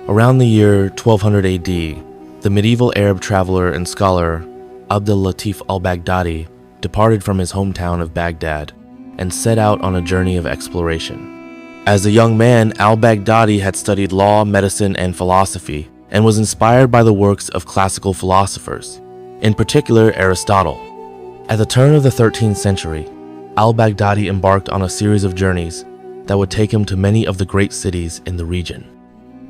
Around the year 1200 AD, the medieval Arab traveler and scholar Abdul Latif al-Baghdadi departed from his hometown of Baghdad and set out on a journey of exploration. As a young man, al-Baghdadi had studied law, medicine, and philosophy, and was inspired by the works of classical philosophers, in particular Aristotle. At the turn of the 13th century, al-Baghdadi embarked on a series of journeys that would take him to many of the great cities in the region.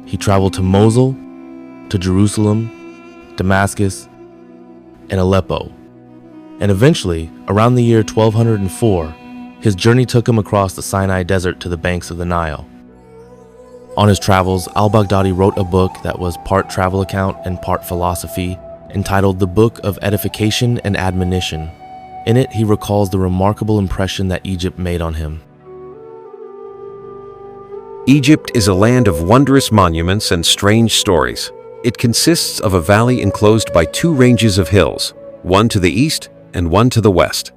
He traveled to Mosul, to Jerusalem, Damascus, and Aleppo. And eventually, around the year 1204, his journey took him across the Sinai Desert to the banks of the Nile. On his travels, al-Baghdadi wrote a book that was part travel account and part philosophy, entitled The Book of Edification and Admonition. In it, he recalls the remarkable impression that Egypt made on him. Egypt is a land of wondrous monuments and strange stories. It consists of a valley enclosed by two ranges of hills, one to the east and one to the west.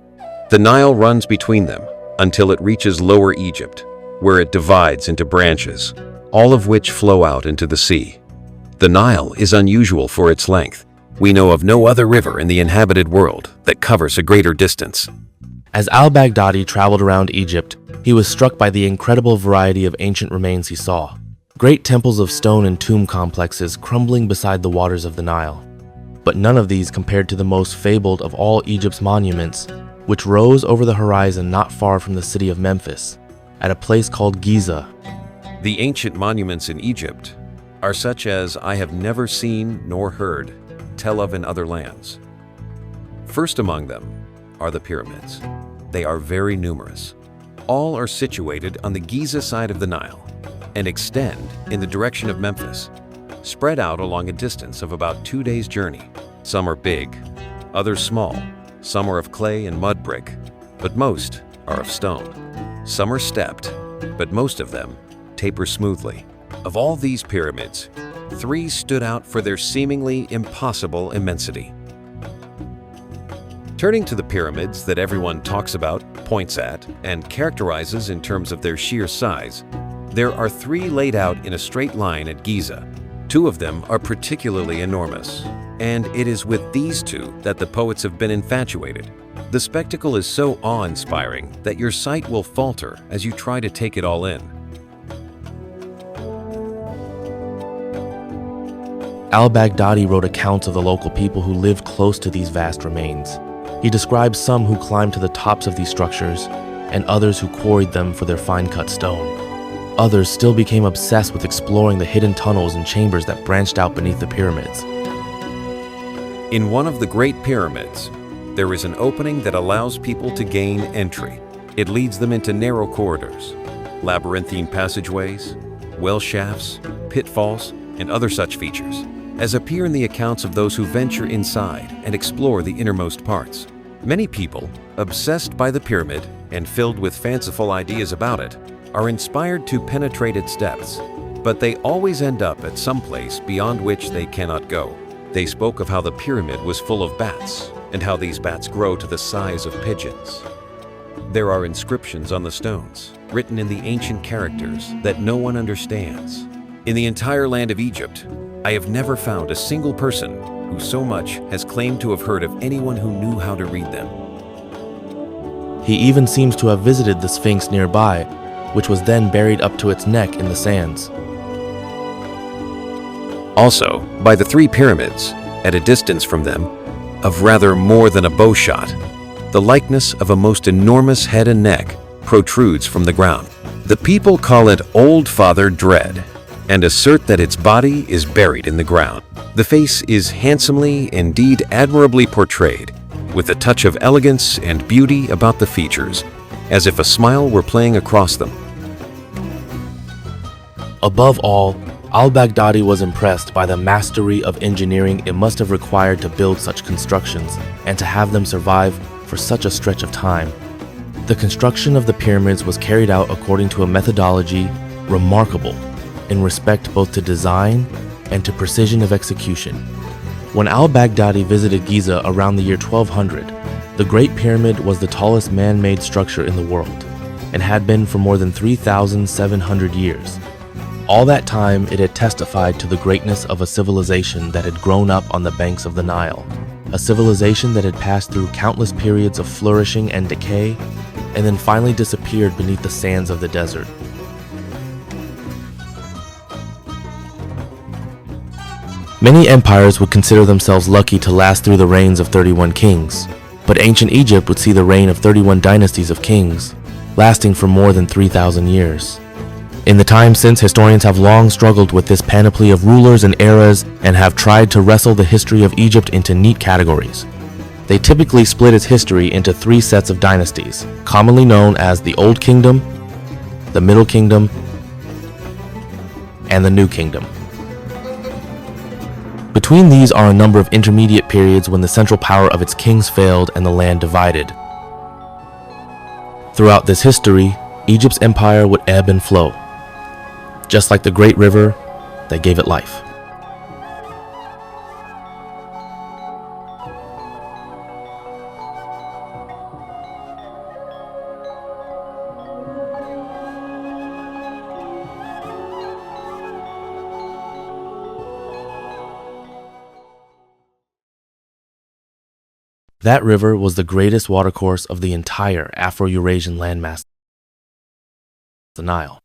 The Nile runs between them until it reaches Lower Egypt, where it divides into branches, all of which flow out into the sea. The Nile is unusual for its length. We know of no other river in the inhabited world that covers a greater distance. As al-Baghdadi traveled around Egypt, he was struck by the incredible variety of ancient remains he saw. Great temples of stone and tomb complexes crumbling beside the waters of the Nile. But none of these compared to the most fabled of all Egypt's monuments, which rose over the horizon not far from the city of Memphis, at a place called Giza. The ancient monuments in Egypt are such as I have never seen nor heard tell of in other lands. First among them are the pyramids. They are very numerous. All are situated on the Giza side of the Nile and extend in the direction of Memphis, spread out along a distance of about 2 days' journey. Some are big, others small, some are of clay and mud brick, but most are of stone. Some are stepped, but most of them taper smoothly. Of all these pyramids, 3 stood out for their seemingly impossible immensity. Turning to the pyramids that everyone talks about, points at, and characterizes in terms of their sheer size, there are 3 laid out in a straight line at Giza. 2 of them are particularly enormous, and it is with these 2 that the poets have been infatuated. The spectacle is so awe-inspiring that your sight will falter as you try to take it all in. Al-Baghdadi wrote accounts of the local people who lived close to these vast remains. He describes some who climbed to the tops of these structures, and others who quarried them for their fine-cut stone. Others still became obsessed with exploring the hidden tunnels and chambers that branched out beneath the pyramids. In one of the Great Pyramids, there is an opening that allows people to gain entry. It leads them into narrow corridors, labyrinthine passageways, well shafts, pitfalls, and other such features, as appear in the accounts of those who venture inside and explore the innermost parts. Many people, obsessed by the pyramid and filled with fanciful ideas about it, are inspired to penetrate its depths, but they always end up at some place beyond which they cannot go. They spoke of how the pyramid was full of bats, and how these bats grow to the size of pigeons. There are inscriptions on the stones, written in the ancient characters that no one understands. In the entire land of Egypt, I have never found a single person who so much has claimed to have heard of anyone who knew how to read them. He even seems to have visited the Sphinx nearby, which was then buried up to its neck in the sands. Also, by the 3 pyramids, at a distance from them, of rather more than a bow shot, the likeness of a most enormous head and neck protrudes from the ground. The people call it Old Father Dread, and assert that its body is buried in the ground. The face is handsomely, indeed admirably portrayed, with a touch of elegance and beauty about the features, as if a smile were playing across them. Above all, al-Baghdadi was impressed by the mastery of engineering it must have required to build such constructions and to have them survive for such a stretch of time. The construction of the pyramids was carried out according to a methodology remarkable in respect both to design and to precision of execution. When al-Baghdadi visited Giza around the year 1200, the Great Pyramid was the tallest man-made structure in the world and had been for more than 3,700 years. All that time, it had testified to the greatness of a civilization that had grown up on the banks of the Nile, a civilization that had passed through countless periods of flourishing and decay, and then finally disappeared beneath the sands of the desert. Many empires would consider themselves lucky to last through the reigns of 31 kings, but ancient Egypt would see the reign of 31 dynasties of kings, lasting for more than 3,000 years. In the time since, historians have long struggled with this panoply of rulers and eras and have tried to wrestle the history of Egypt into neat categories. They typically split its history into three sets of dynasties, commonly known as the Old Kingdom, the Middle Kingdom, and the New Kingdom. Between these are a number of intermediate periods when the central power of its kings failed and the land divided. Throughout this history, Egypt's empire would ebb and flow, just like the great river that gave it life. That river was the greatest watercourse of the entire Afro-Eurasian landmass, the Nile.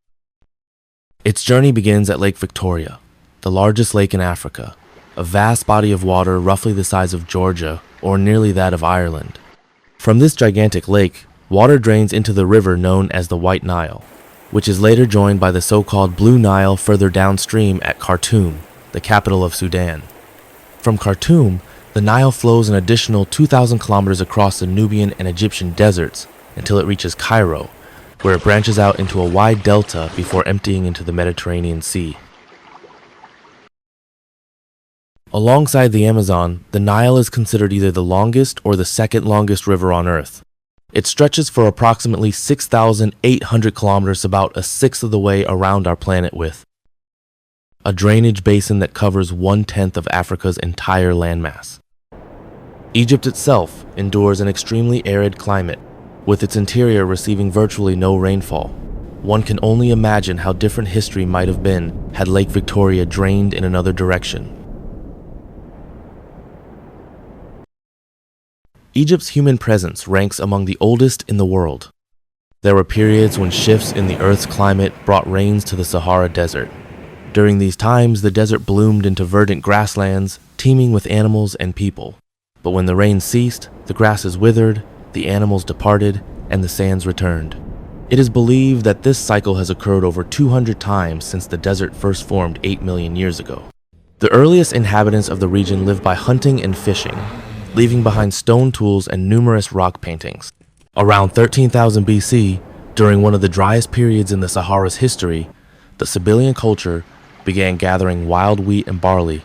Its journey begins at Lake Victoria, the largest lake in Africa, a vast body of water roughly the size of Georgia or nearly that of Ireland. From this gigantic lake, water drains into the river known as the White Nile, which is later joined by the so-called Blue Nile further downstream at Khartoum, the capital of Sudan. From Khartoum, the Nile flows an additional 2,000 kilometers across the Nubian and Egyptian deserts until it reaches Cairo, where it branches out into a wide delta before emptying into the Mediterranean Sea. Alongside the Amazon, the Nile is considered either the longest or the second longest river on Earth. It stretches for approximately 6,800 kilometers, about a sixth of the way around our planet with a drainage basin that covers 1/10 of Africa's entire landmass. Egypt itself endures an extremely arid climate, with its interior receiving virtually no rainfall. One can only imagine how different history might have been had Lake Victoria drained in another direction. Egypt's human presence ranks among the oldest in the world. There were periods when shifts in the Earth's climate brought rains to the Sahara Desert. During these times, the desert bloomed into verdant grasslands, teeming with animals and people. But when the rain ceased, the grasses withered, the animals departed, and the sands returned. It is believed that this cycle has occurred over 200 times since the desert first formed 8 million years ago. The earliest inhabitants of the region lived by hunting and fishing, leaving behind stone tools and numerous rock paintings. Around 13,000 BC, during one of the driest periods in the Sahara's history, the Sibyllian culture began gathering wild wheat and barley,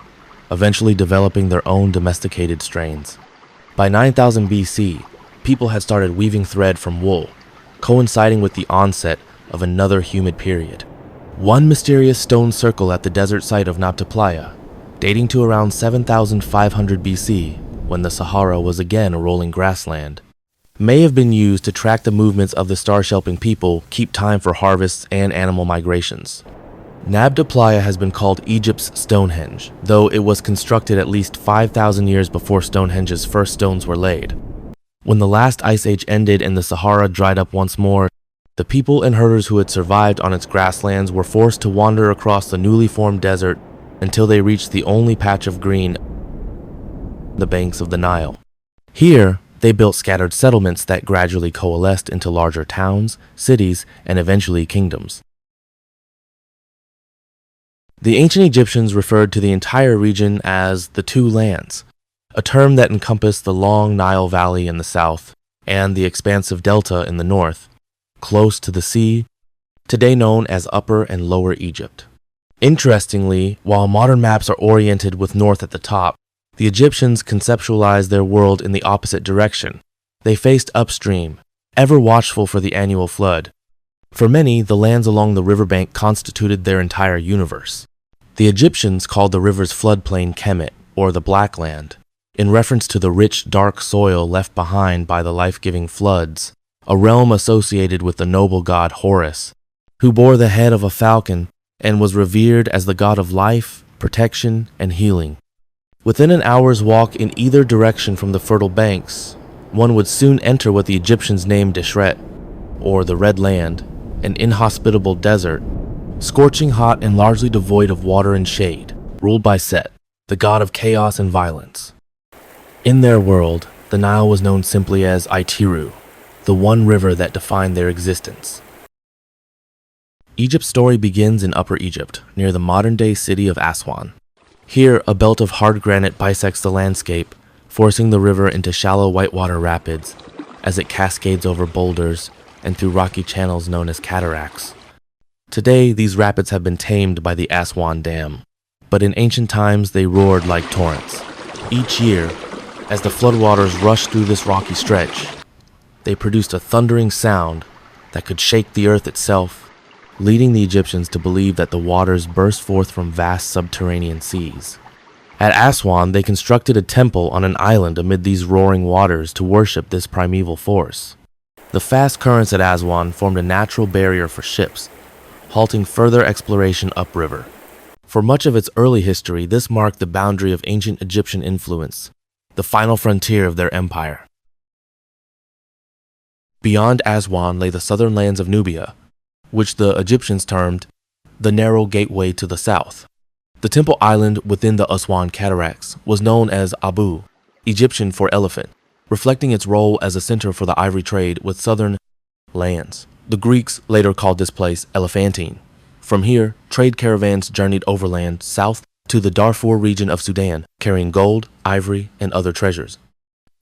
eventually developing their own domesticated strains. By 9000 BC, people had started weaving thread from wool, coinciding with the onset of another humid period. One mysterious stone circle at the desert site of Nabta Playa, dating to around 7500 BC, when the Sahara was again a rolling grassland, may have been used to track the movements of the star-shaping people, keep time for harvests and animal migrations. Nabta Playa has been called Egypt's Stonehenge, though it was constructed at least 5,000 years before Stonehenge's first stones were laid. When the last ice age ended and the Sahara dried up once more, the people and herders who had survived on its grasslands were forced to wander across the newly formed desert until they reached the only patch of green, the banks of the Nile. Here, they built scattered settlements that gradually coalesced into larger towns, cities, and eventually kingdoms. The ancient Egyptians referred to the entire region as the Two Lands, a term that encompassed the long Nile Valley in the south and the expansive delta in the north, close to the sea, today known as Upper and Lower Egypt. Interestingly, while modern maps are oriented with north at the top, the Egyptians conceptualized their world in the opposite direction. They faced upstream, ever watchful for the annual flood. For many, the lands along the riverbank constituted their entire universe. The Egyptians called the river's floodplain Kemet, or the Black Land, in reference to the rich, dark soil left behind by the life-giving floods, a realm associated with the noble god Horus, who bore the head of a falcon and was revered as the god of life, protection, and healing. Within an hour's walk in either direction from the fertile banks, one would soon enter what the Egyptians named Deshret, or the Red Land, an inhospitable desert, scorching hot and largely devoid of water and shade, ruled by Set, the god of chaos and violence. In their world, the Nile was known simply as Itiru, the one river that defined their existence. Egypt's story begins in Upper Egypt, near the modern-day city of Aswan. Here, a belt of hard granite bisects the landscape, forcing the river into shallow whitewater rapids as it cascades over boulders and through rocky channels known as cataracts. Today, these rapids have been tamed by the Aswan Dam, but in ancient times they roared like torrents. Each year, as the floodwaters rushed through this rocky stretch, they produced a thundering sound that could shake the earth itself, leading the Egyptians to believe that the waters burst forth from vast subterranean seas. At Aswan, they constructed a temple on an island amid these roaring waters to worship this primeval force. The fast currents at Aswan formed a natural barrier for ships, halting further exploration upriver. For much of its early history, this marked the boundary of ancient Egyptian influence, the final frontier of their empire. Beyond Aswan lay the southern lands of Nubia, which the Egyptians termed the narrow gateway to the south. The temple island within the Aswan cataracts was known as Abu, Egyptian for elephant, reflecting its role as a center for the ivory trade with southern lands. The Greeks later called this place Elephantine. From here, trade caravans journeyed overland south to the Darfur region of Sudan, carrying gold, ivory, and other treasures.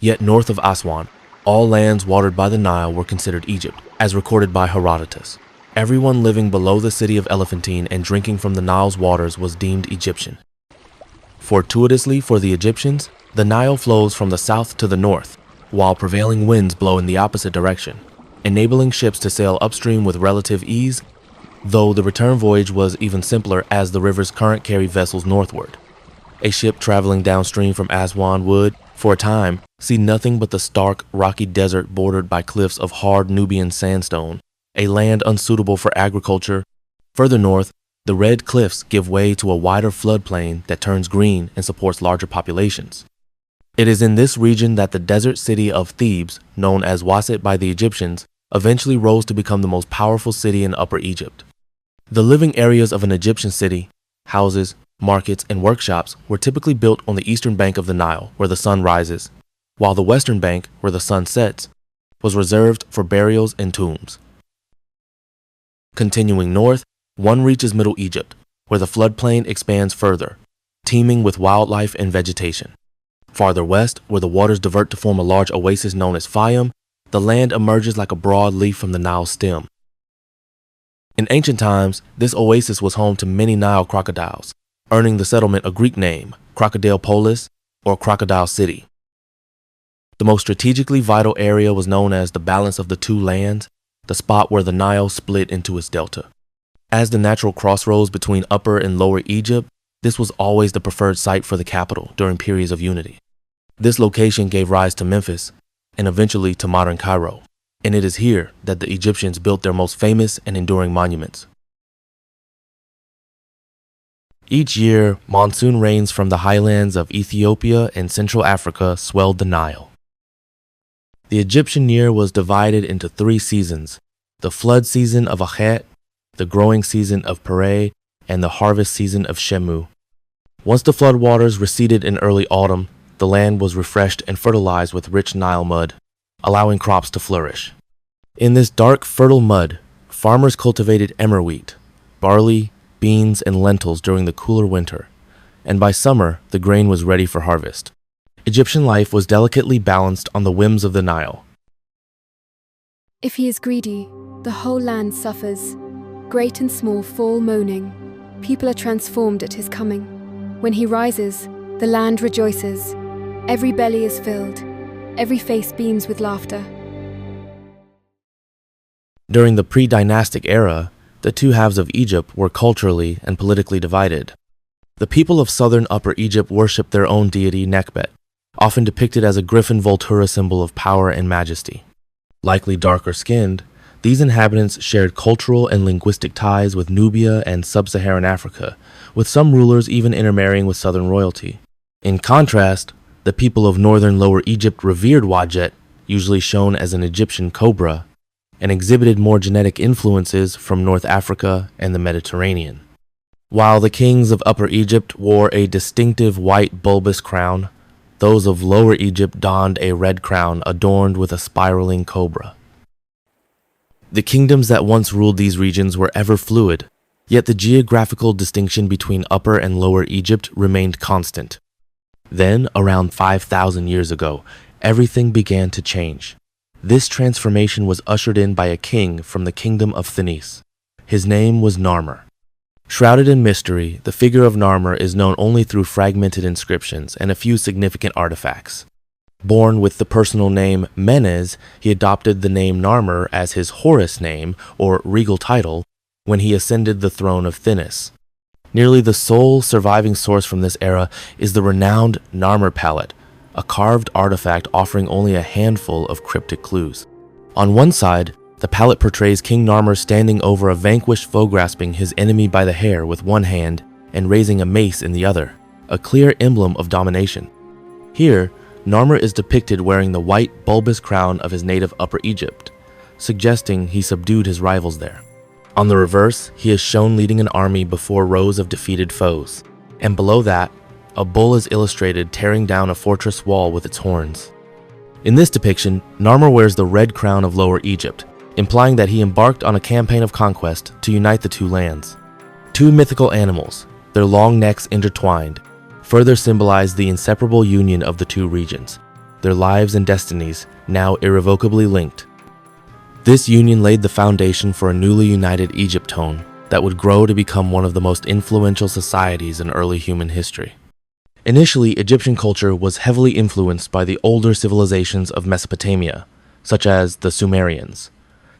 Yet north of Aswan, all lands watered by the Nile were considered Egypt, as recorded by Herodotus. Everyone living below the city of Elephantine and drinking from the Nile's waters was deemed Egyptian. Fortuitously for the Egyptians, the Nile flows from the south to the north, while prevailing winds blow in the opposite direction, enabling ships to sail upstream with relative ease, though the return voyage was even simpler as the river's current carried vessels northward. A ship traveling downstream from Aswan would, for a time, see nothing but the stark, rocky desert bordered by cliffs of hard Nubian sandstone, a land unsuitable for agriculture. Further north, the red cliffs give way to a wider floodplain that turns green and supports larger populations. It is in this region that the desert city of Thebes, known as Waset by the Egyptians, eventually rose to become the most powerful city in Upper Egypt. The living areas of an Egyptian city, houses, markets, and workshops were typically built on the eastern bank of the Nile, where the sun rises, while the western bank, where the sun sets, was reserved for burials and tombs. Continuing north, one reaches Middle Egypt, where the floodplain expands further, teeming with wildlife and vegetation. Farther west, where the waters divert to form a large oasis known as Fayum, the land emerges like a broad leaf from the Nile's stem. In ancient times, this oasis was home to many Nile crocodiles, earning the settlement a Greek name, Crocodile Polis, or Crocodile City. The most strategically vital area was known as the balance of the two lands, the spot where the Nile split into its delta. As the natural crossroads between Upper and Lower Egypt, this was always the preferred site for the capital during periods of unity. This location gave rise to Memphis, and eventually to modern Cairo, and it is here that the Egyptians built their most famous and enduring monuments. Each year, monsoon rains from the highlands of Ethiopia and Central Africa swelled the Nile. The Egyptian year was divided into 3 seasons: the flood season of Akhet, the growing season of Pere, and the harvest season of Shemu. Once the floodwaters receded in early autumn, the land was refreshed and fertilized with rich Nile mud, allowing crops to flourish. In this dark, fertile mud, farmers cultivated emmer wheat, barley, beans, and lentils during the cooler winter, and by summer, the grain was ready for harvest. Egyptian life was delicately balanced on the whims of the Nile. If he is greedy, the whole land suffers. Great and small fall moaning. People are transformed at his coming. When he rises, the land rejoices. Every belly is filled. Every face beams with laughter. During the pre-dynastic era, the two halves of Egypt were culturally and politically divided. The people of southern Upper Egypt worshipped their own deity Nekhbet, often depicted as a griffin Voltura symbol of power and majesty. Likely darker-skinned, These inhabitants shared cultural and linguistic ties with Nubia and sub-Saharan Africa, with some rulers even intermarrying with southern royalty. In contrast, the people of northern Lower Egypt revered Wadjet, usually shown as an Egyptian cobra, and exhibited more genetic influences from North Africa and the Mediterranean. While the kings of Upper Egypt wore a distinctive white bulbous crown, those of Lower Egypt donned a red crown adorned with a spiraling cobra. The kingdoms that once ruled these regions were ever fluid, yet the geographical distinction between Upper and Lower Egypt remained constant. Then, around 5,000 years ago, everything began to change. This transformation was ushered in by a king from the kingdom of Thinis. His name was Narmer. Shrouded in mystery, the figure of Narmer is known only through fragmented inscriptions and a few significant artifacts. Born with the personal name Menes, he adopted the name Narmer as his Horus name, or regal title, when he ascended the throne of Thinis. Nearly the sole surviving source from this era is the renowned Narmer palette, a carved artifact offering only a handful of cryptic clues. On one side, the palette portrays King Narmer standing over a vanquished foe, grasping his enemy by the hair with one hand and raising a mace in the other, a clear emblem of domination. Here, Narmer is depicted wearing the white bulbous crown of his native Upper Egypt, suggesting he subdued his rivals there. On the reverse, he is shown leading an army before rows of defeated foes, and below that, a bull is illustrated tearing down a fortress wall with its horns. In this depiction, Narmer wears the red crown of Lower Egypt, implying that he embarked on a campaign of conquest to unite the two lands. Two mythical animals, their long necks intertwined, further symbolize the inseparable union of the two regions, their lives and destinies now irrevocably linked. This union laid the foundation for a newly united Egyptone that would grow to become one of the most influential societies in early human history. Initially, Egyptian culture was heavily influenced by the older civilizations of Mesopotamia, such as the Sumerians.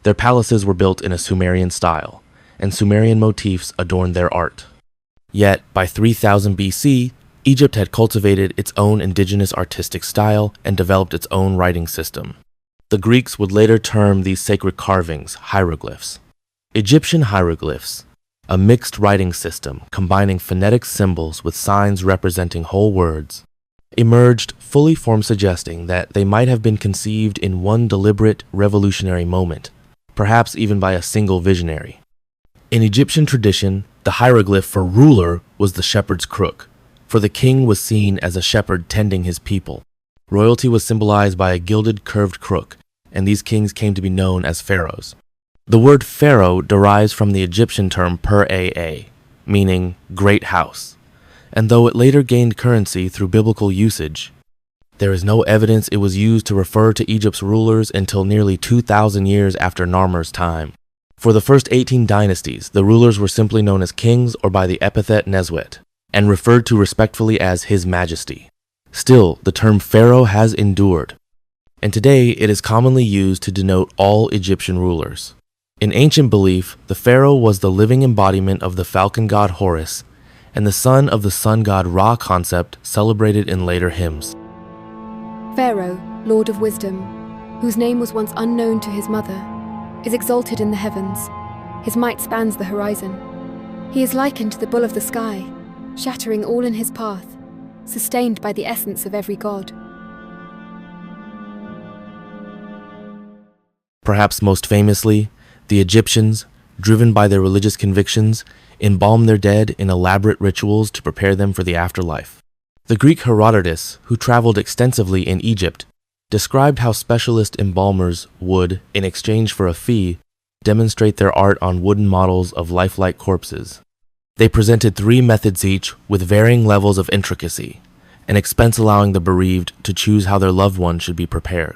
Their palaces were built in a Sumerian style, and Sumerian motifs adorned their art. Yet, by 3000 BC, Egypt had cultivated its own indigenous artistic style and developed its own writing system. The Greeks would later term these sacred carvings hieroglyphs. Egyptian hieroglyphs, a mixed writing system combining phonetic symbols with signs representing whole words, emerged, fully formed, suggesting that they might have been conceived in one deliberate revolutionary moment, perhaps even by a single visionary. In Egyptian tradition, the hieroglyph for ruler was the shepherd's crook, for the king was seen as a shepherd tending his people. Royalty was symbolized by a gilded curved crook, and these kings came to be known as pharaohs. The word pharaoh derives from the Egyptian term per-aa, meaning great house, and though it later gained currency through biblical usage, there is no evidence it was used to refer to Egypt's rulers until nearly 2,000 years after Narmer's time. For the first 18 dynasties, the rulers were simply known as kings or by the epithet Neswet, and referred to respectfully as His Majesty. Still, the term pharaoh has endured, and today it is commonly used to denote all Egyptian rulers. In ancient belief, the pharaoh was the living embodiment of the falcon god Horus, and the son of the sun god Ra, concept celebrated in later hymns. Pharaoh, Lord of Wisdom, whose name was once unknown to his mother, is exalted in the heavens. His might spans the horizon. He is likened to the bull of the sky, shattering all in his path, sustained by the essence of every god. Perhaps most famously, the Egyptians, driven by their religious convictions, embalmed their dead in elaborate rituals to prepare them for the afterlife. The Greek Herodotus, who traveled extensively in Egypt, described how specialist embalmers would, in exchange for a fee, demonstrate their art on wooden models of lifelike corpses. They presented 3 methods each with varying levels of intricacy, an expense allowing the bereaved to choose how their loved one should be prepared.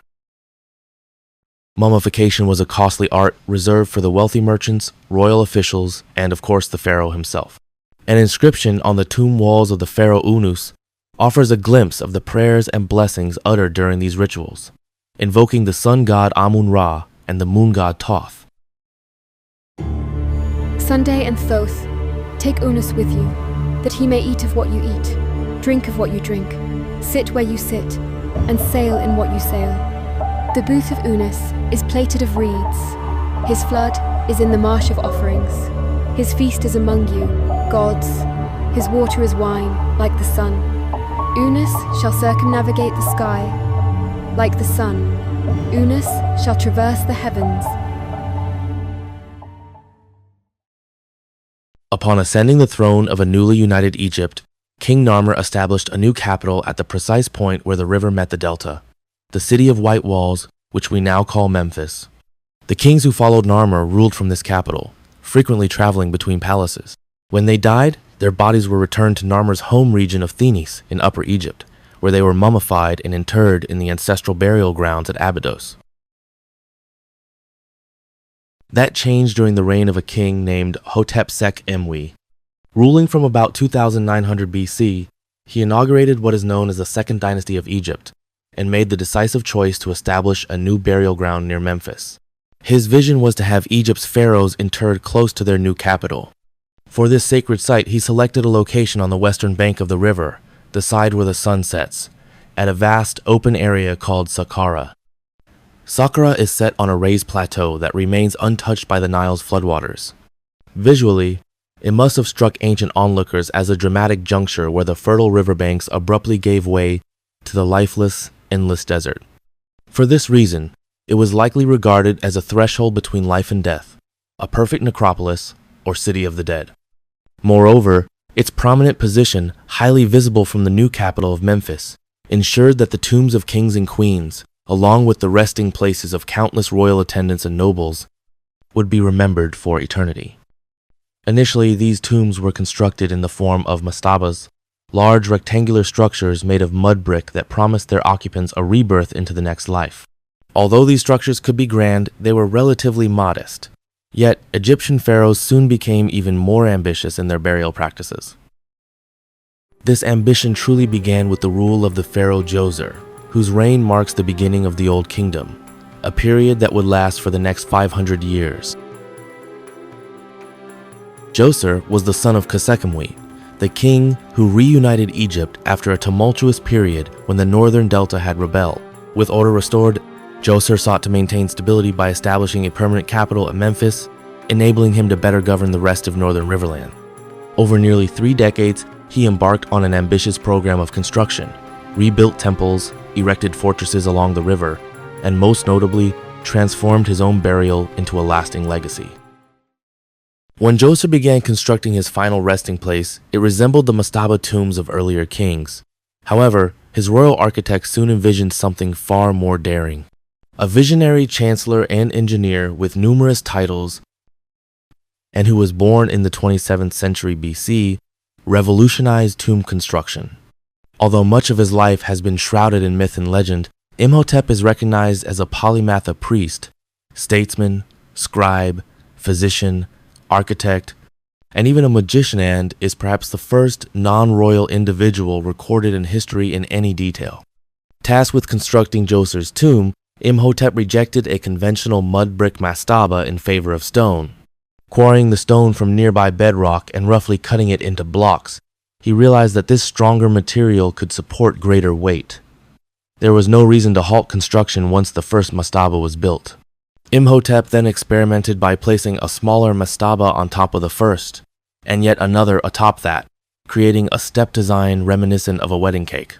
Mummification was a costly art reserved for the wealthy merchants, royal officials, and of course the pharaoh himself. An inscription on the tomb walls of the pharaoh Unus offers a glimpse of the prayers and blessings uttered during these rituals, invoking the sun god Amun-Ra and the moon god Thoth. Sunday and Thoth, take Unus with you, that he may eat of what you eat, drink of what you drink, sit where you sit, and sail in what you sail. The booth of Unus is plated of reeds. His flood is in the marsh of offerings. His feast is among you, gods. His water is wine, like the sun. Unas shall circumnavigate the sky, like the sun. Unas shall traverse the heavens. Upon ascending the throne of a newly united Egypt, King Narmer established a new capital at the precise point where the river met the delta, the city of white walls, which we now call Memphis. The kings who followed Narmer ruled from this capital, frequently traveling between palaces. When they died, their bodies were returned to Narmer's home region of Thinis in Upper Egypt, where they were mummified and interred in the ancestral burial grounds at Abydos. That changed during the reign of a king named Hotep-Sek-Emwi. Ruling from about 2900 BC, he inaugurated what is known as the Second Dynasty of Egypt, and made the decisive choice to establish a new burial ground near Memphis. His vision was to have Egypt's pharaohs interred close to their new capital. For this sacred site, he selected a location on the western bank of the river, the side where the sun sets, at a vast open area called Saqqara. Saqqara is set on a raised plateau that remains untouched by the Nile's floodwaters. Visually, it must have struck ancient onlookers as a dramatic juncture where the fertile riverbanks abruptly gave way to the lifeless, endless desert. For this reason, it was likely regarded as a threshold between life and death, a perfect necropolis, or city of the dead. Moreover, its prominent position, highly visible from the new capital of Memphis, ensured that the tombs of kings and queens, along with the resting places of countless royal attendants and nobles, would be remembered for eternity. Initially, these tombs were constructed in the form of mastabas, large rectangular structures made of mud brick that promised their occupants a rebirth into the next life. Although these structures could be grand, they were relatively modest. Yet, Egyptian pharaohs soon became even more ambitious in their burial practices. This ambition truly began with the rule of the pharaoh Djoser, whose reign marks the beginning of the Old Kingdom, a period that would last for the next 500 years. Djoser was the son of Khsekhemwy, the king who reunited Egypt after a tumultuous period when the northern delta had rebelled. With order restored, Djoser sought to maintain stability by establishing a permanent capital at Memphis, enabling him to better govern the rest of northern Riverland. Over nearly 3 decades, he embarked on an ambitious program of construction, rebuilt temples, erected fortresses along the river, and most notably, transformed his own burial into a lasting legacy. When Djoser began constructing his final resting place, it resembled the mastaba tombs of earlier kings. However, his royal architect soon envisioned something far more daring. A visionary chancellor and engineer with numerous titles, and who was born in the 27th century BC, revolutionized tomb construction. Although much of his life has been shrouded in myth and legend, Imhotep is recognized as a polymatha priest, statesman, scribe, physician, architect, and even a magician, and is perhaps the first non-royal individual recorded in history in any detail. Tasked with constructing Djoser's tomb, Imhotep rejected a conventional mud brick mastaba in favor of stone. Quarrying the stone from nearby bedrock and roughly cutting it into blocks, he realized that this stronger material could support greater weight. There was no reason to halt construction once the first mastaba was built. Imhotep then experimented by placing a smaller mastaba on top of the first, and yet another atop that, creating a step design reminiscent of a wedding cake.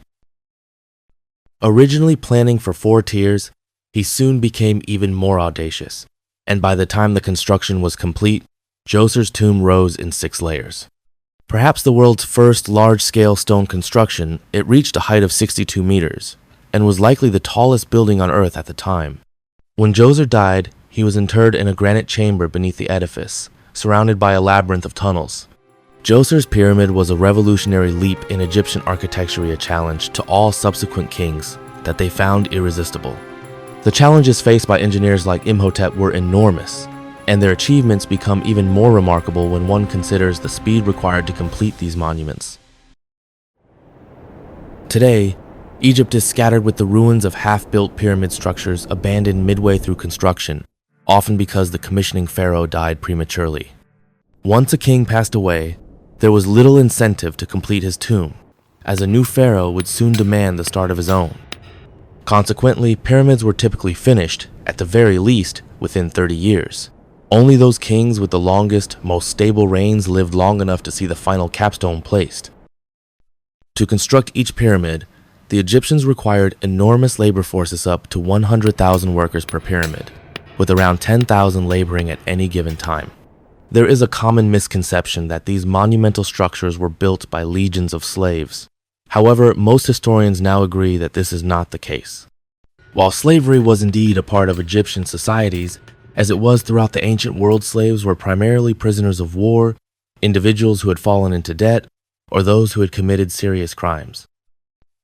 Originally planning for 4 tiers, he soon became even more audacious, and by the time the construction was complete, Djoser's tomb rose in 6 layers. Perhaps the world's first large-scale stone construction, it reached a height of 62 meters, and was likely the tallest building on Earth at the time. When Djoser died, he was interred in a granite chamber beneath the edifice, surrounded by a labyrinth of tunnels. Djoser's pyramid was a revolutionary leap in Egyptian architecture, a challenge to all subsequent kings that they found irresistible. The challenges faced by engineers like Imhotep were enormous, and their achievements become even more remarkable when one considers the speed required to complete these monuments. Today, Egypt is scattered with the ruins of half-built pyramid structures abandoned midway through construction, often because the commissioning pharaoh died prematurely. Once a king passed away, there was little incentive to complete his tomb, as a new pharaoh would soon demand the start of his own. Consequently, pyramids were typically finished, at the very least, within 30 years. Only those kings with the longest, most stable reigns lived long enough to see the final capstone placed. To construct each pyramid, the Egyptians required enormous labor forces, up to 100,000 workers per pyramid, with around 10,000 laboring at any given time. There is a common misconception that these monumental structures were built by legions of slaves. However, most historians now agree that this is not the case. While slavery was indeed a part of Egyptian societies, as it was throughout the ancient world, slaves were primarily prisoners of war, individuals who had fallen into debt, or those who had committed serious crimes.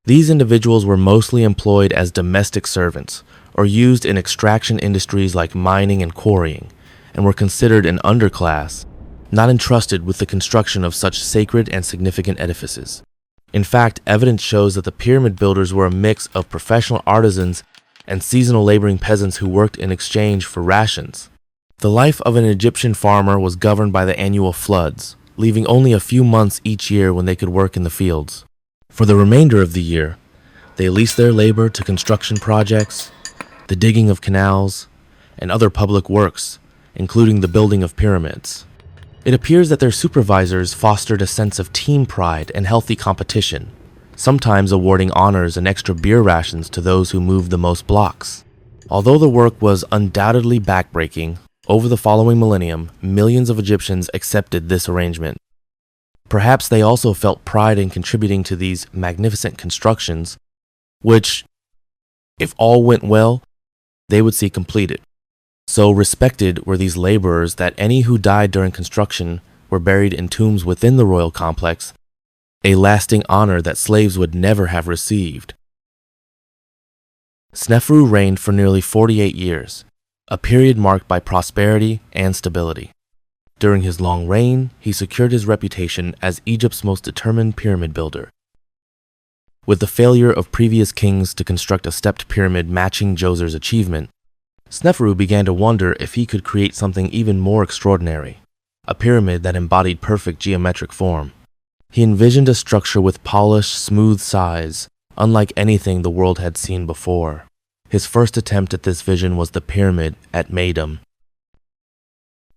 These individuals were mostly employed as domestic servants, or used in extraction industries like mining and quarrying, and were considered an underclass, not entrusted with the construction of such sacred and significant edifices. In fact, evidence shows that the pyramid builders were a mix of professional artisans and seasonal laboring peasants who worked in exchange for rations. The life of an Egyptian farmer was governed by the annual floods, leaving only a few months each year when they could work in the fields. For the remainder of the year, they leased their labor to construction projects, the digging of canals, and other public works, including the building of pyramids. It appears that their supervisors fostered a sense of team pride and healthy competition, sometimes awarding honors and extra beer rations to those who moved the most blocks. Although the work was undoubtedly backbreaking, over the following millennium, millions of Egyptians accepted this arrangement. Perhaps they also felt pride in contributing to these magnificent constructions, which, if all went well, they would see completed. So respected were these laborers that any who died during construction were buried in tombs within the royal complex, a lasting honor that slaves would never have received. Sneferu reigned for nearly 48 years, a period marked by prosperity and stability. During his long reign, he secured his reputation as Egypt's most determined pyramid builder. With the failure of previous kings to construct a stepped pyramid matching Djoser's achievement, Sneferu began to wonder if he could create something even more extraordinary, a pyramid that embodied perfect geometric form. He envisioned a structure with polished, smooth sides, unlike anything the world had seen before. His first attempt at this vision was the pyramid at Meidum.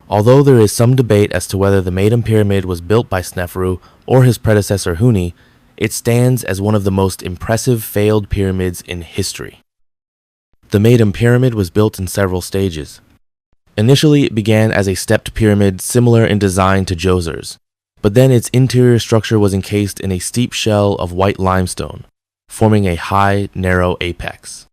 Although there is some debate as to whether the Meidum pyramid was built by Sneferu or his predecessor Huni, it stands as one of the most impressive failed pyramids in history. The Meidum pyramid was built in several stages. Initially, it began as a stepped pyramid similar in design to Djoser's, but then its interior structure was encased in a steep shell of white limestone, forming a high, narrow apex.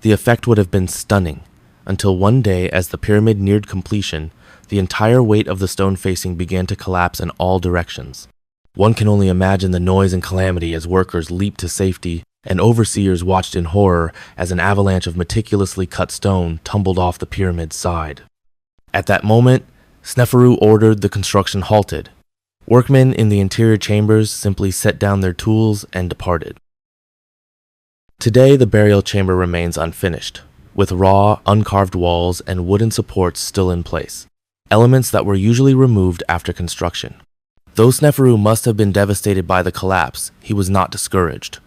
The effect would have been stunning, until one day, as the pyramid neared completion, the entire weight of the stone facing began to collapse in all directions. One can only imagine the noise and calamity as workers leaped to safety, and overseers watched in horror as an avalanche of meticulously cut stone tumbled off the pyramid's side. At that moment, Sneferu ordered the construction halted. Workmen in the interior chambers simply set down their tools and departed. Today, the burial chamber remains unfinished, with raw, uncarved walls and wooden supports still in place, elements that were usually removed after construction. Though Sneferu must have been devastated by the collapse, he was not discouraged.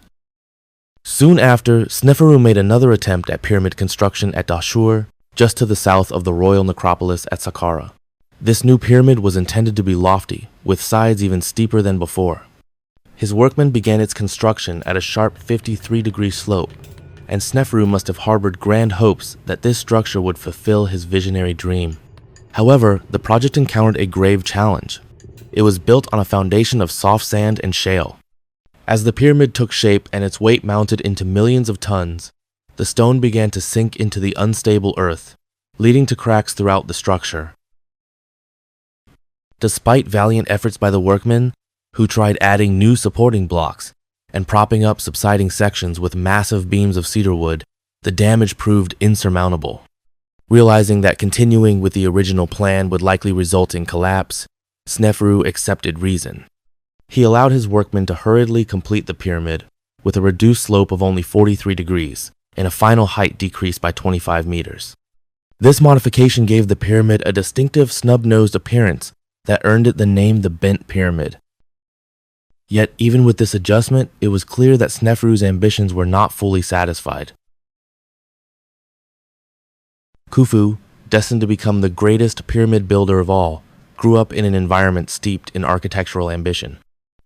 Soon after, Sneferu made another attempt at pyramid construction at Dashur, just to the south of the royal necropolis at Saqqara. This new pyramid was intended to be lofty, with sides even steeper than before. His workmen began its construction at a sharp 53-degree slope, and Sneferu must have harbored grand hopes that this structure would fulfill his visionary dream. However, the project encountered a grave challenge. It was built on a foundation of soft sand and shale. As the pyramid took shape and its weight mounted into millions of tons, the stone began to sink into the unstable earth, leading to cracks throughout the structure. Despite valiant efforts by the workmen, who tried adding new supporting blocks and propping up subsiding sections with massive beams of cedar wood, the damage proved insurmountable. Realizing that continuing with the original plan would likely result in collapse, Sneferu accepted reason. He allowed his workmen to hurriedly complete the pyramid with a reduced slope of only 43 degrees and a final height decreased by 25 meters. This modification gave the pyramid a distinctive snub-nosed appearance that earned it the name the Bent Pyramid. Yet even with this adjustment, it was clear that Sneferu's ambitions were not fully satisfied. Khufu, destined to become the greatest pyramid builder of all, grew up in an environment steeped in architectural ambition.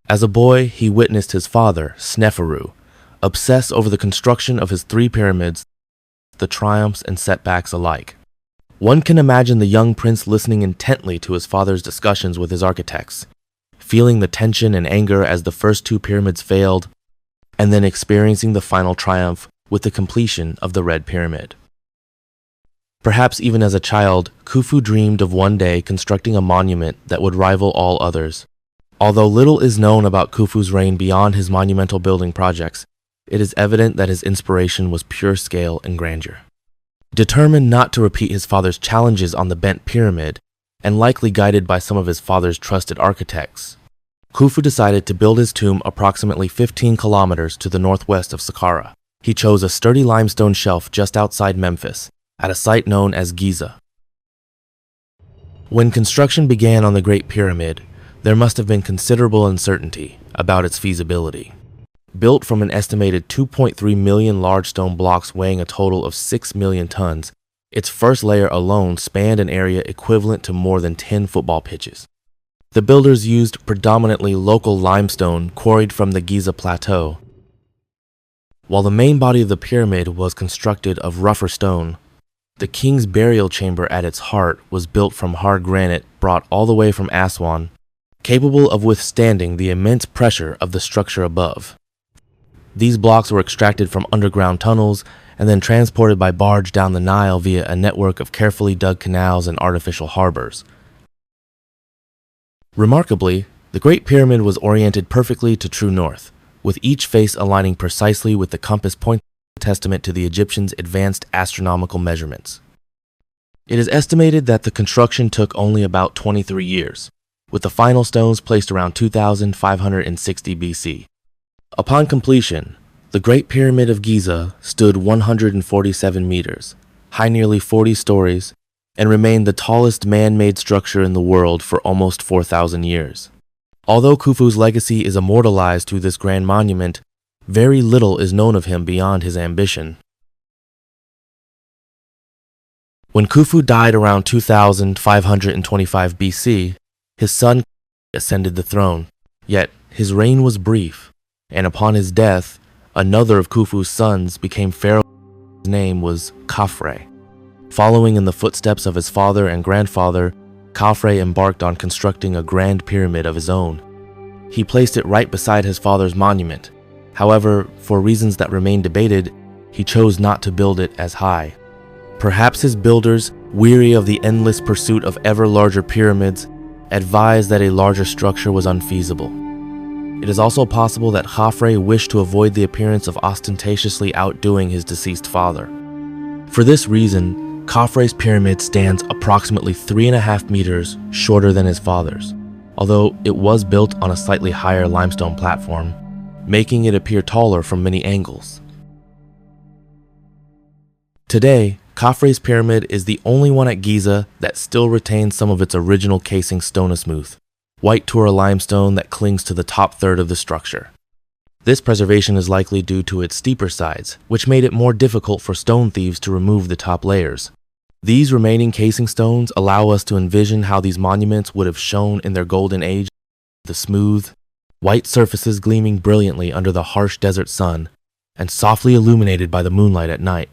As a boy, he witnessed his father, Sneferu, obsess over the construction of his 3 pyramids, the triumphs and setbacks alike. One can imagine the young prince listening intently to his father's discussions with his architects, feeling the tension and anger as the first 2 pyramids failed, and then experiencing the final triumph with the completion of the Red Pyramid. Perhaps even as a child, Khufu dreamed of one day constructing a monument that would rival all others. Although little is known about Khufu's reign beyond his monumental building projects, it is evident that his inspiration was pure scale and grandeur. Determined not to repeat his father's challenges on the bent pyramid, and likely guided by some of his father's trusted architects, Khufu decided to build his tomb approximately 15 kilometers to the northwest of Saqqara. He chose a sturdy limestone shelf just outside Memphis, at a site known as Giza. When construction began on the Great Pyramid, there must have been considerable uncertainty about its feasibility. Built from an estimated 2.3 million large stone blocks weighing a total of 6 million tons, its first layer alone spanned an area equivalent to more than 10 football pitches. The builders used predominantly local limestone quarried from the Giza Plateau, while the main body of the pyramid was constructed of rougher stone. The king's burial chamber at its heart was built from hard granite brought all the way from Aswan, capable of withstanding the immense pressure of the structure above. These blocks were extracted from underground tunnels and then transported by barge down the Nile via a network of carefully dug canals and artificial harbors. Remarkably, the Great Pyramid was oriented perfectly to true north, with each face aligning precisely with the compass point, testament to the Egyptians' advanced astronomical measurements. It is estimated that the construction took only about 23 years, with the final stones placed around 2560 BC. Upon completion, the Great Pyramid of Giza stood 147 meters, high nearly 40 stories, and remained the tallest man-made structure in the world for almost 4,000 years. Although Khufu's legacy is immortalized through this grand monument, very little is known of him beyond his ambition. When Khufu died around 2525 BC, his son ascended the throne, yet his reign was brief, and upon his death, another of Khufu's sons became pharaoh. His name was Khafre. Following in the footsteps of his father and grandfather, Khafre embarked on constructing a grand pyramid of his own. He placed it right beside his father's monument. However, for reasons that remain debated, he chose not to build it as high. Perhaps his builders, weary of the endless pursuit of ever larger pyramids, advised that a larger structure was unfeasible. It is also possible that Khafre wished to avoid the appearance of ostentatiously outdoing his deceased father. For this reason, Khafre's pyramid stands approximately 3.5 meters shorter than his father's, although it was built on a slightly higher limestone platform, making it appear taller from many angles. Today, Khafre's pyramid is the only one at Giza that still retains some of its original casing stone smooth, white Tura limestone that clings to the top third of the structure. This preservation is likely due to its steeper sides, which made it more difficult for stone thieves to remove the top layers. These remaining casing stones allow us to envision how these monuments would have shone in their golden age, the smooth, white surfaces gleaming brilliantly under the harsh desert sun, and softly illuminated by the moonlight at night.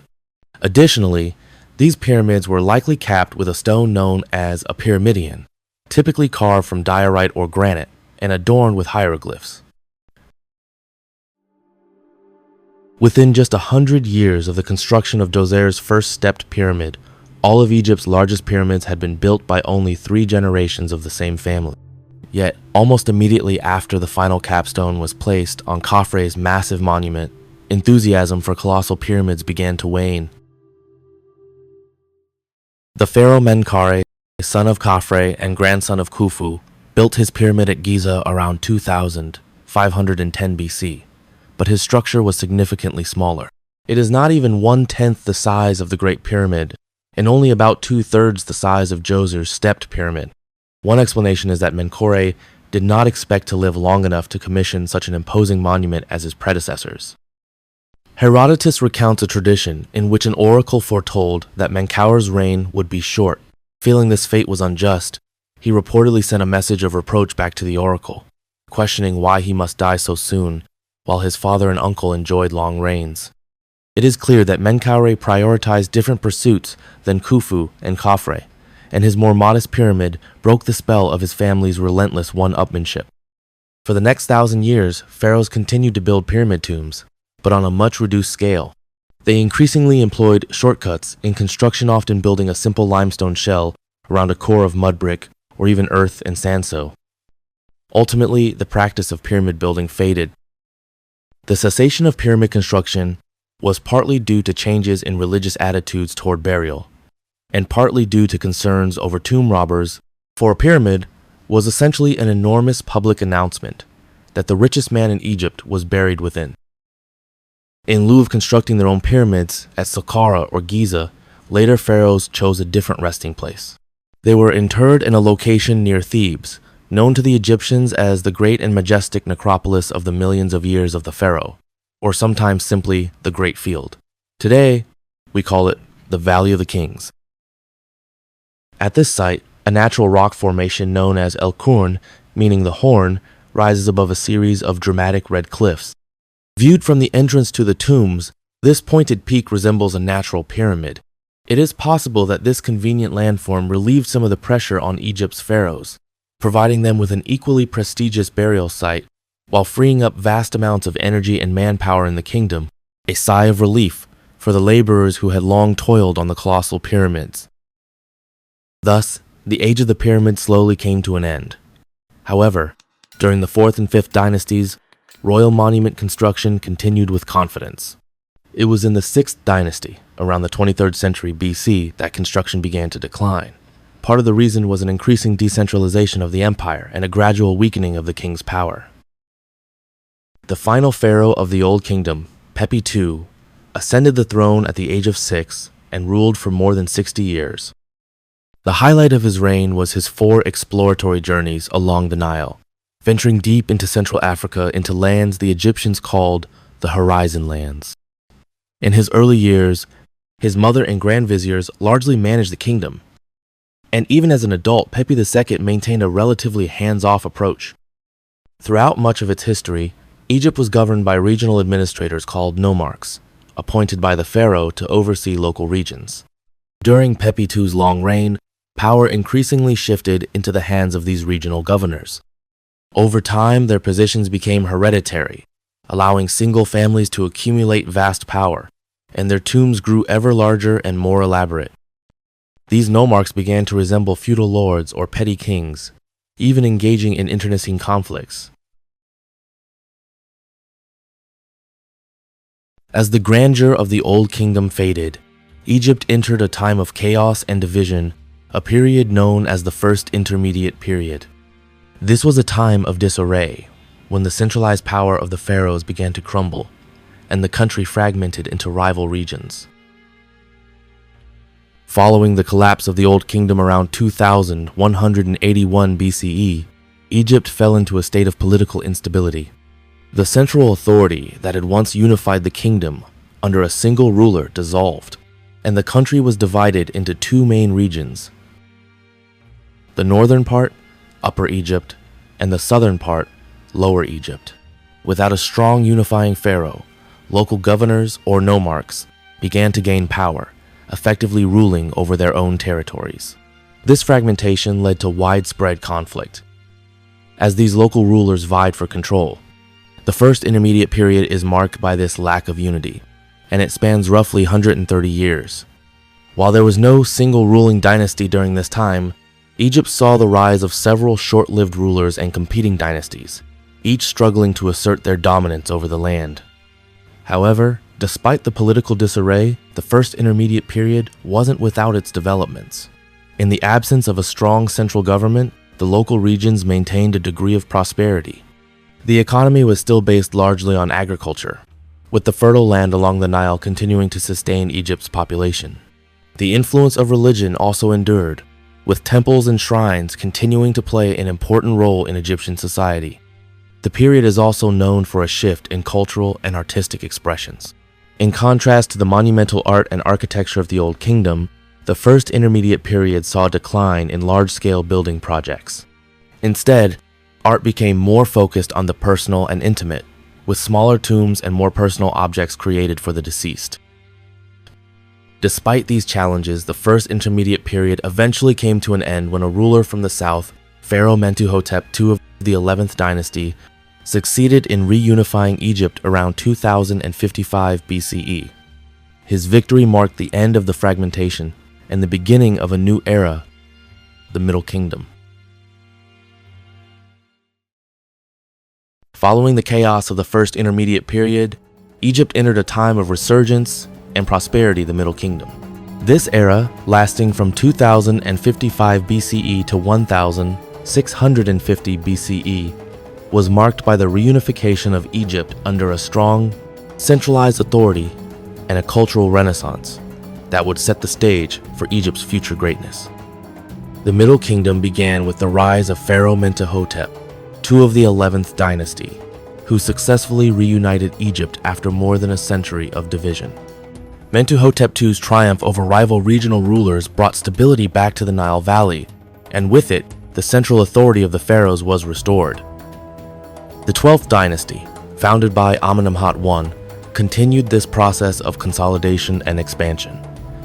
Additionally, these pyramids were likely capped with a stone known as a pyramidion, typically carved from diorite or granite, and adorned with hieroglyphs. Within just 100 years of the construction of Djoser's first stepped pyramid, all of Egypt's largest pyramids had been built by only 3 generations of the same family. Yet, almost immediately after the final capstone was placed on Khafre's massive monument, enthusiasm for colossal pyramids began to wane. The pharaoh Menkaure, son of Khafre and grandson of Khufu, built his pyramid at Giza around 2510 BC, but his structure was significantly smaller. It is not even 1/10 the size of the Great Pyramid, and only about 2/3 the size of Djoser's stepped pyramid. One explanation is that Menkaure did not expect to live long enough to commission such an imposing monument as his predecessors. Herodotus recounts a tradition in which an oracle foretold that Menkaur's reign would be short. Feeling this fate was unjust, he reportedly sent a message of reproach back to the oracle, questioning why he must die so soon while his father and uncle enjoyed long reigns. It is clear that Menkaure prioritized different pursuits than Khufu and Khafre, and his more modest pyramid broke the spell of his family's relentless one-upmanship. For the next 1,000 years, pharaohs continued to build pyramid tombs, but on a much reduced scale. They increasingly employed shortcuts in construction, often building a simple limestone shell around a core of mud brick or even earth and sandstone. Ultimately, the practice of pyramid building faded. The cessation of pyramid construction was partly due to changes in religious attitudes toward burial, and partly due to concerns over tomb robbers, for a pyramid was essentially an enormous public announcement that the richest man in Egypt was buried within. In lieu of constructing their own pyramids at Saqqara or Giza, later pharaohs chose a different resting place. They were interred in a location near Thebes, known to the Egyptians as the great and majestic necropolis of the millions of years of the pharaoh, or sometimes simply the Great Field. Today, we call it the Valley of the Kings. At this site, a natural rock formation known as El Qurn, meaning the horn, rises above a series of dramatic red cliffs. Viewed from the entrance to the tombs, this pointed peak resembles a natural pyramid. It is possible that this convenient landform relieved some of the pressure on Egypt's pharaohs, providing them with an equally prestigious burial site while freeing up vast amounts of energy and manpower in the kingdom, a sigh of relief for the laborers who had long toiled on the colossal pyramids. Thus, the age of the pyramid slowly came to an end. However, during the 4th and 5th dynasties, royal monument construction continued with confidence. It was in the 6th dynasty, around the 23rd century BC, that construction began to decline. Part of the reason was an increasing decentralization of the empire and a gradual weakening of the king's power. The final pharaoh of the Old Kingdom, Pepi II, ascended the throne at the age of 6 and ruled for more than 60 years. The highlight of his reign was his 4 exploratory journeys along the Nile, venturing deep into Central Africa into lands the Egyptians called the Horizon Lands. In his early years, his mother and grand viziers largely managed the kingdom, and even as an adult, Pepi II maintained a relatively hands-off approach. Throughout much of its history, Egypt was governed by regional administrators called nomarchs, appointed by the pharaoh to oversee local regions. During Pepi II's long reign, power increasingly shifted into the hands of these regional governors. Over time, their positions became hereditary, allowing single families to accumulate vast power, and their tombs grew ever larger and more elaborate. These nomarchs began to resemble feudal lords or petty kings, even engaging in internecine conflicts. As the grandeur of the Old Kingdom faded, Egypt entered a time of chaos and division, a period known as the First Intermediate Period. This was a time of disarray, when the centralized power of the pharaohs began to crumble, and the country fragmented into rival regions. Following the collapse of the Old Kingdom around 2181 BCE, Egypt fell into a state of political instability. The central authority that had once unified the kingdom under a single ruler dissolved, and the country was divided into 2 main regions. The northern part, Upper Egypt, and the southern part, Lower Egypt. Without a strong unifying pharaoh, local governors or nomarchs began to gain power, effectively ruling over their own territories. This fragmentation led to widespread conflict, as these local rulers vied for control. The First Intermediate Period is marked by this lack of unity, and it spans roughly 130 years. While there was no single ruling dynasty during this time, Egypt saw the rise of several short-lived rulers and competing dynasties, each struggling to assert their dominance over the land. However, despite the political disarray, the First Intermediate Period wasn't without its developments. In the absence of a strong central government, the local regions maintained a degree of prosperity. The economy was still based largely on agriculture, with the fertile land along the Nile continuing to sustain Egypt's population. The influence of religion also endured, with temples and shrines continuing to play an important role in Egyptian society. The period is also known for a shift in cultural and artistic expressions. In contrast to the monumental art and architecture of the Old Kingdom, the First Intermediate Period saw a decline in large-scale building projects. Instead, art became more focused on the personal and intimate, with smaller tombs and more personal objects created for the deceased. Despite these challenges, the First Intermediate Period eventually came to an end when a ruler from the south, Pharaoh Mentuhotep II of the 11th dynasty, succeeded in reunifying Egypt around 2055 BCE. His victory marked the end of the fragmentation and the beginning of a new era, the Middle Kingdom. Following the chaos of the First Intermediate Period, Egypt entered a time of resurgence and prosperity, the Middle Kingdom. This era, lasting from 2055 BCE to 1650 BCE, was marked by the reunification of Egypt under a strong, centralized authority and a cultural renaissance that would set the stage for Egypt's future greatness. The Middle Kingdom began with the rise of Pharaoh Mentuhotep II of the 11th dynasty, who successfully reunited Egypt after more than a century of division. Mentuhotep II's triumph over rival regional rulers brought stability back to the Nile Valley, and with it, the central authority of the pharaohs was restored. The 12th dynasty, founded by Amenemhat I, continued this process of consolidation and expansion,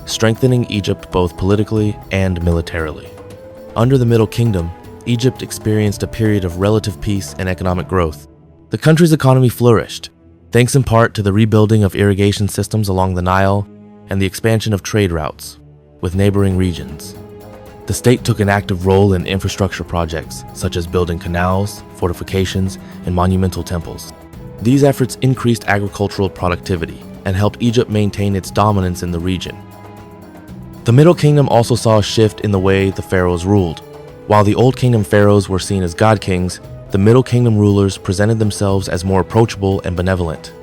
strengthening Egypt both politically and militarily. Under the Middle Kingdom, Egypt experienced a period of relative peace and economic growth. The country's economy flourished, thanks in part to the rebuilding of irrigation systems along the Nile and the expansion of trade routes with neighboring regions. The state took an active role in infrastructure projects, such as building canals, fortifications, and monumental temples. These efforts increased agricultural productivity and helped Egypt maintain its dominance in the region. The Middle Kingdom also saw a shift in the way the pharaohs ruled. While the Old Kingdom pharaohs were seen as god kings, the Middle Kingdom rulers presented themselves as more approachable and benevolent.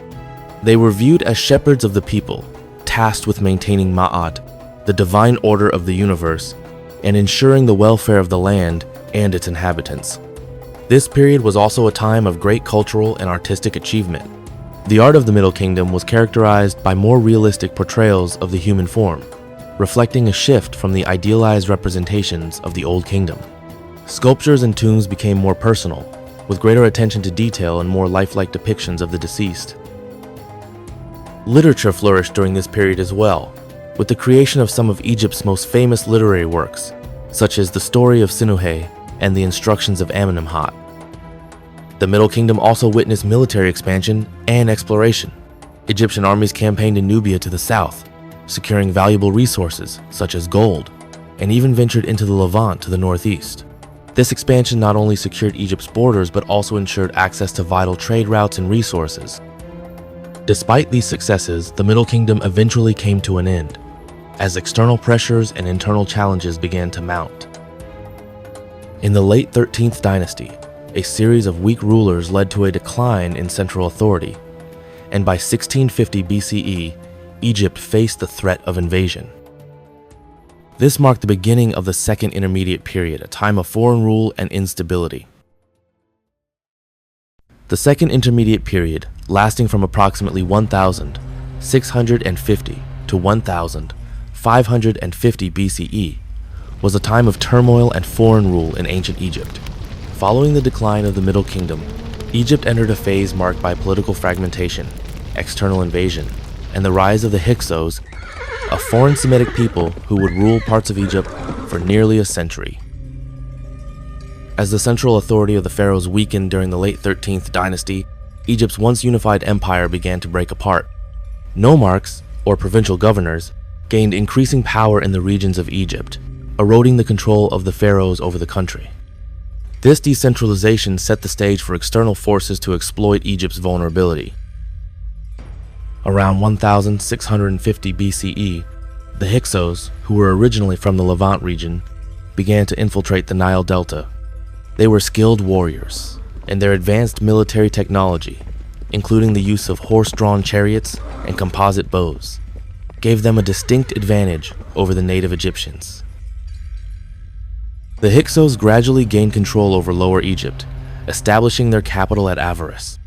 They were viewed as shepherds of the people, tasked with maintaining Ma'at, the divine order of the universe, and ensuring the welfare of the land and its inhabitants. This period was also a time of great cultural and artistic achievement. The art of the Middle Kingdom was characterized by more realistic portrayals of the human form, reflecting a shift from the idealized representations of the Old Kingdom. Sculptures and tombs became more personal, with greater attention to detail and more lifelike depictions of the deceased. Literature flourished during this period as well, with the creation of some of Egypt's most famous literary works, such as the Story of Sinuhe and the Instructions of Amenemhat. The Middle Kingdom also witnessed military expansion and exploration. Egyptian armies campaigned in Nubia to the south, securing valuable resources such as gold, and even ventured into the Levant to the northeast. This expansion not only secured Egypt's borders but also ensured access to vital trade routes and resources. Despite these successes, the Middle Kingdom eventually came to an end, as external pressures and internal challenges began to mount. In the late 13th dynasty, a series of weak rulers led to a decline in central authority, and by 1650 BCE, Egypt faced the threat of invasion. This marked the beginning of the Second Intermediate Period, a time of foreign rule and instability. The Second Intermediate Period, lasting from approximately 1650 to 1550 BCE, was a time of turmoil and foreign rule in ancient Egypt. Following the decline of the Middle Kingdom, Egypt entered a phase marked by political fragmentation, external invasion, and the rise of the Hyksos, a foreign Semitic people who would rule parts of Egypt for nearly a century. As the central authority of the pharaohs weakened during the late 13th dynasty, Egypt's once unified empire began to break apart. Nomarchs, or provincial governors, gained increasing power in the regions of Egypt, eroding the control of the pharaohs over the country. This decentralization set the stage for external forces to exploit Egypt's vulnerability. Around 1650 BCE, the Hyksos, who were originally from the Levant region, began to infiltrate the Nile Delta. They were skilled warriors, and their advanced military technology, including the use of horse-drawn chariots and composite bows, gave them a distinct advantage over the native Egyptians. The Hyksos gradually gained control over Lower Egypt, establishing their capital at Avaris.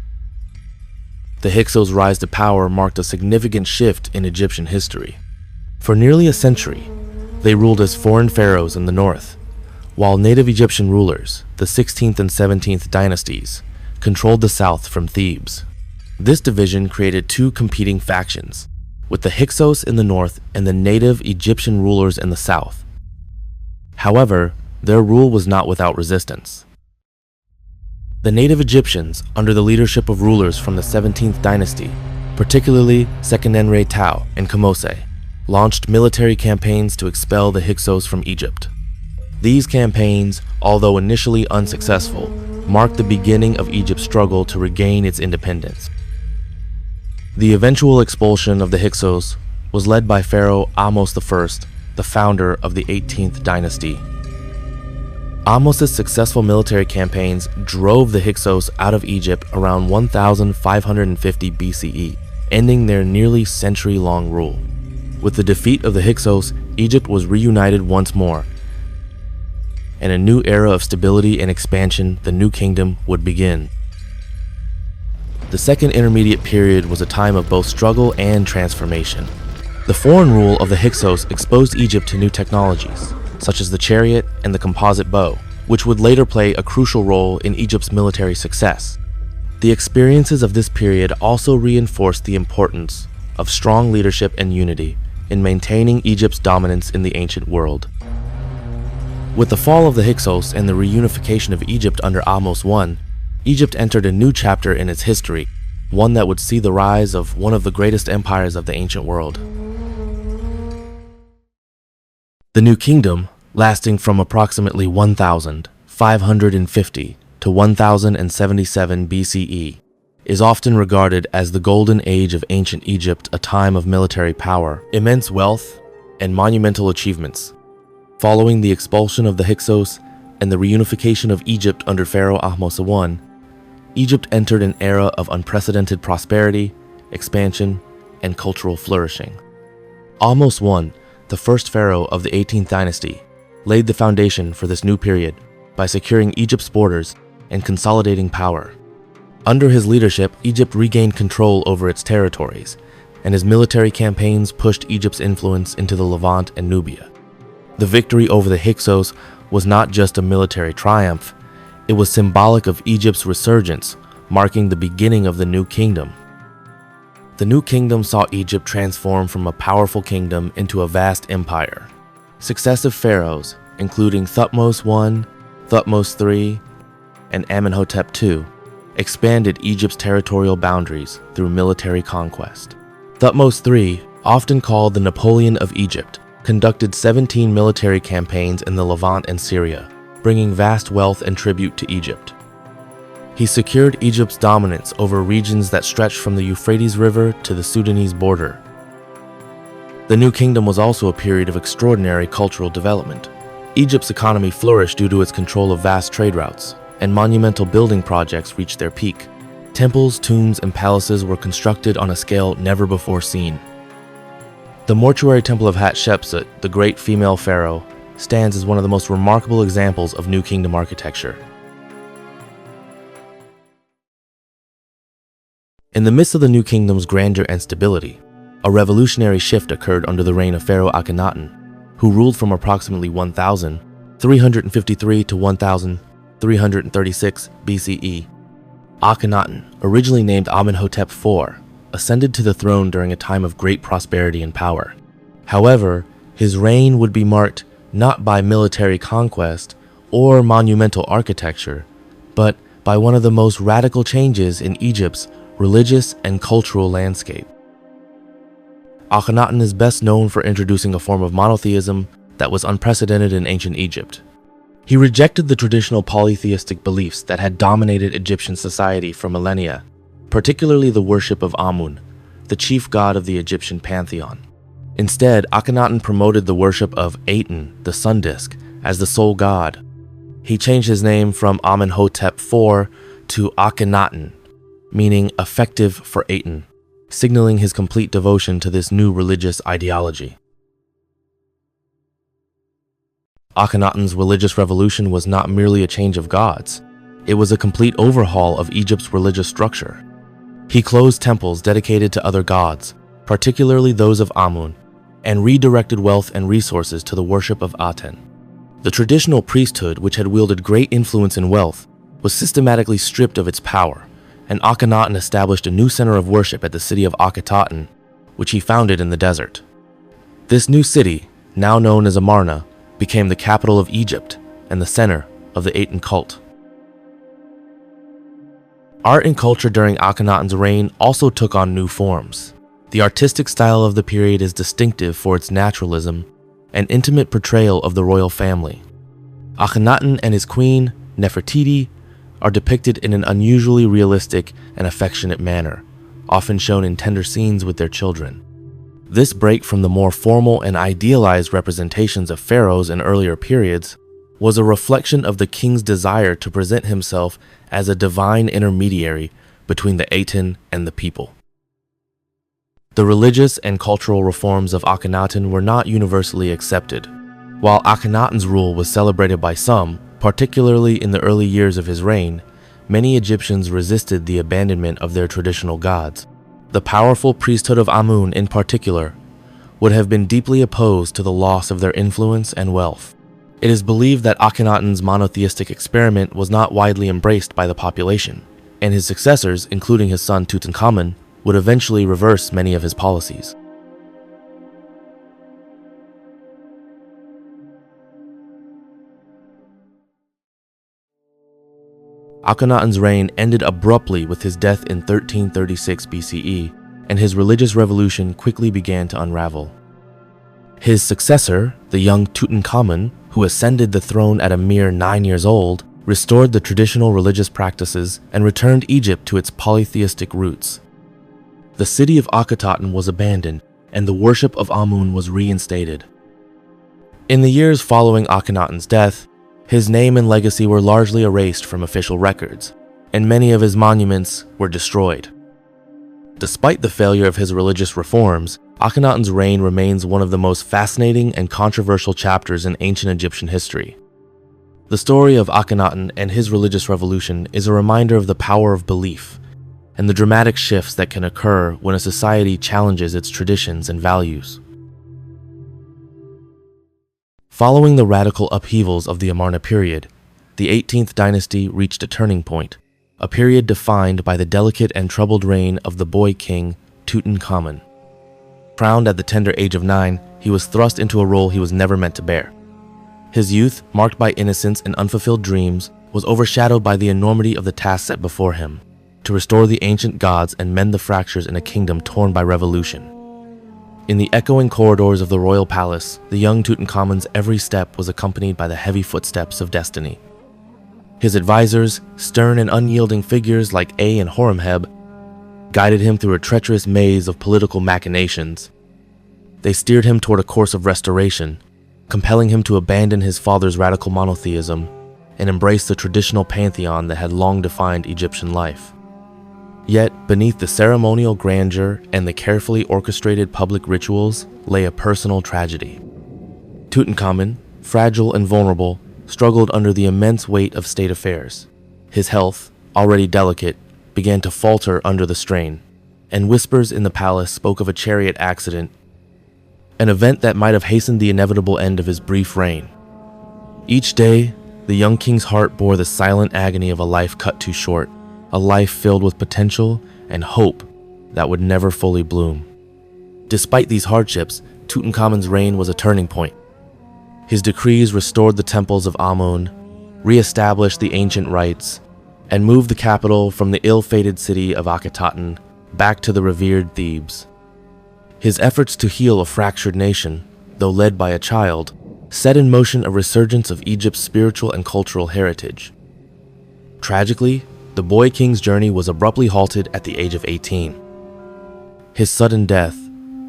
The Hyksos' rise to power marked a significant shift in Egyptian history. For nearly a century, they ruled as foreign pharaohs in the north, while native Egyptian rulers, the 16th and 17th dynasties, controlled the south from Thebes. This division created two competing factions, with the Hyksos in the north and the native Egyptian rulers in the south. However, their rule was not without resistance. The native Egyptians, under the leadership of rulers from the 17th dynasty, particularly Sekhar Tau and Kamose, launched military campaigns to expel the Hyksos from Egypt. These campaigns, although initially unsuccessful, marked the beginning of Egypt's struggle to regain its independence. The eventual expulsion of the Hyksos was led by Pharaoh Ahmose I, the founder of the 18th dynasty. Ahmose's successful military campaigns drove the Hyksos out of Egypt around 1550 BCE, ending their nearly century-long rule. With the defeat of the Hyksos, Egypt was reunited once more, and a new era of stability and expansion, the New Kingdom, would begin. The second intermediate period was a time of both struggle and transformation. The foreign rule of the Hyksos exposed Egypt to new technologies, such as the chariot and the composite bow, which would later play a crucial role in Egypt's military success. The experiences of this period also reinforced the importance of strong leadership and unity in maintaining Egypt's dominance in the ancient world. With the fall of the Hyksos and the reunification of Egypt under Ahmose I, Egypt entered a new chapter in its history, one that would see the rise of one of the greatest empires of the ancient world. The New Kingdom, lasting from approximately 1550 to 1077 BCE, is often regarded as the golden age of ancient Egypt, a time of military power, immense wealth, and monumental achievements. Following the expulsion of the Hyksos and the reunification of Egypt under Pharaoh Ahmose I, Egypt entered an era of unprecedented prosperity, expansion, and cultural flourishing. Ahmose I, the first pharaoh of the 18th dynasty, laid the foundation for this new period by securing Egypt's borders and consolidating power. Under his leadership, Egypt regained control over its territories, and his military campaigns pushed Egypt's influence into the Levant and Nubia. The victory over the Hyksos was not just a military triumph, it was symbolic of Egypt's resurgence, marking the beginning of the New Kingdom. The New Kingdom saw Egypt transform from a powerful kingdom into a vast empire. Successive pharaohs, including Thutmose I, Thutmose III, and Amenhotep II, expanded Egypt's territorial boundaries through military conquest. Thutmose III, often called the Napoleon of Egypt, conducted 17 military campaigns in the Levant and Syria, bringing vast wealth and tribute to Egypt. He secured Egypt's dominance over regions that stretched from the Euphrates River to the Sudanese border. The New Kingdom was also a period of extraordinary cultural development. Egypt's economy flourished due to its control of vast trade routes, and monumental building projects reached their peak. Temples, tombs, and palaces were constructed on a scale never before seen. The mortuary temple of Hatshepsut, the great female pharaoh, stands as one of the most remarkable examples of New Kingdom architecture. In the midst of the New Kingdom's grandeur and stability, a revolutionary shift occurred under the reign of Pharaoh Akhenaten, who ruled from approximately 1353 to 1336 BCE. Akhenaten, originally named Amenhotep IV, ascended to the throne during a time of great prosperity and power. However, his reign would be marked not by military conquest or monumental architecture, but by one of the most radical changes in Egypt's religious and cultural landscape. Akhenaten is best known for introducing a form of monotheism that was unprecedented in ancient Egypt. He rejected the traditional polytheistic beliefs that had dominated Egyptian society for millennia, particularly the worship of Amun, the chief god of the Egyptian pantheon. Instead, Akhenaten promoted the worship of Aten, the sun disk, as the sole god. He changed his name from Amenhotep IV to Akhenaten, meaning effective for Aten, signaling his complete devotion to this new religious ideology. Akhenaten's religious revolution was not merely a change of gods, it was a complete overhaul of Egypt's religious structure. He closed temples dedicated to other gods, particularly those of Amun, and redirected wealth and resources to the worship of Aten. The traditional priesthood, which had wielded great influence and wealth, was systematically stripped of its power, and Akhenaten established a new center of worship at the city of Akhetaten, which he founded in the desert. This new city, now known as Amarna, became the capital of Egypt and the center of the Aten cult. Art and culture during Akhenaten's reign also took on new forms. The artistic style of the period is distinctive for its naturalism and intimate portrayal of the royal family. Akhenaten and his queen, Nefertiti, are depicted in an unusually realistic and affectionate manner, often shown in tender scenes with their children. This break from the more formal and idealized representations of pharaohs in earlier periods was a reflection of the king's desire to present himself as a divine intermediary between the Aten and the people. The religious and cultural reforms of Akhenaten were not universally accepted. While Akhenaten's rule was celebrated by some, particularly in the early years of his reign, many Egyptians resisted the abandonment of their traditional gods. The powerful priesthood of Amun, in particular, would have been deeply opposed to the loss of their influence and wealth. It is believed that Akhenaten's monotheistic experiment was not widely embraced by the population, and his successors, including his son Tutankhamun, would eventually reverse many of his policies. Akhenaten's reign ended abruptly with his death in 1336 BCE, and his religious revolution quickly began to unravel. His successor, the young Tutankhamun, who ascended the throne at a mere 9 years old, restored the traditional religious practices and returned Egypt to its polytheistic roots. The city of Akhetaten was abandoned, and the worship of Amun was reinstated. In the years following Akhenaten's death, his name and legacy were largely erased from official records, and many of his monuments were destroyed. Despite the failure of his religious reforms, Akhenaten's reign remains one of the most fascinating and controversial chapters in ancient Egyptian history. The story of Akhenaten and his religious revolution is a reminder of the power of belief and the dramatic shifts that can occur when a society challenges its traditions and values. Following the radical upheavals of the Amarna period, the 18th dynasty reached a turning point, a period defined by the delicate and troubled reign of the boy king Tutankhamun. Crowned at the tender age of 9, he was thrust into a role he was never meant to bear. His youth, marked by innocence and unfulfilled dreams, was overshadowed by the enormity of the task set before him, to restore the ancient gods and mend the fractures in a kingdom torn by revolution. In the echoing corridors of the royal palace, the young Tutankhamun's every step was accompanied by the heavy footsteps of destiny. His advisors, stern and unyielding figures like A and Horemheb, guided him through a treacherous maze of political machinations. They steered him toward a course of restoration, compelling him to abandon his father's radical monotheism and embrace the traditional pantheon that had long defined Egyptian life. Yet, beneath the ceremonial grandeur and the carefully orchestrated public rituals lay a personal tragedy. Tutankhamun, fragile and vulnerable, struggled under the immense weight of state affairs. His health, already delicate, began to falter under the strain, and whispers in the palace spoke of a chariot accident, an event that might have hastened the inevitable end of his brief reign. Each day, the young king's heart bore the silent agony of a life cut too short, a life filled with potential and hope that would never fully bloom. Despite these hardships, Tutankhamun's reign was a turning point. His decrees restored the temples of Amun, re-established the ancient rites, and moved the capital from the ill-fated city of Akhetaten back to the revered Thebes. His efforts to heal a fractured nation, though led by a child, set in motion a resurgence of Egypt's spiritual and cultural heritage. Tragically, the boy king's journey was abruptly halted at the age of 18. His sudden death,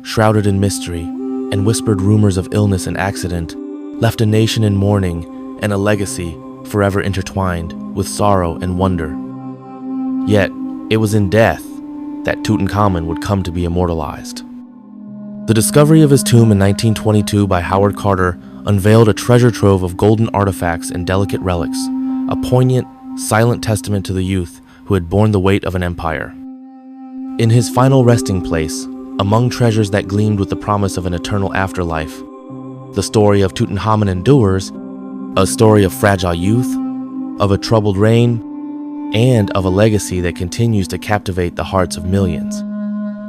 shrouded in mystery and whispered rumors of illness and accident, left a nation in mourning and a legacy forever intertwined with sorrow and wonder. Yet, it was in death that Tutankhamun would come to be immortalized. The discovery of his tomb in 1922 by Howard Carter unveiled a treasure trove of golden artifacts and delicate relics, a poignant, silent testament to the youth who had borne the weight of an empire. In his final resting place, among treasures that gleamed with the promise of an eternal afterlife, the story of Tutankhamun endures, a story of fragile youth, of a troubled reign, and of a legacy that continues to captivate the hearts of millions.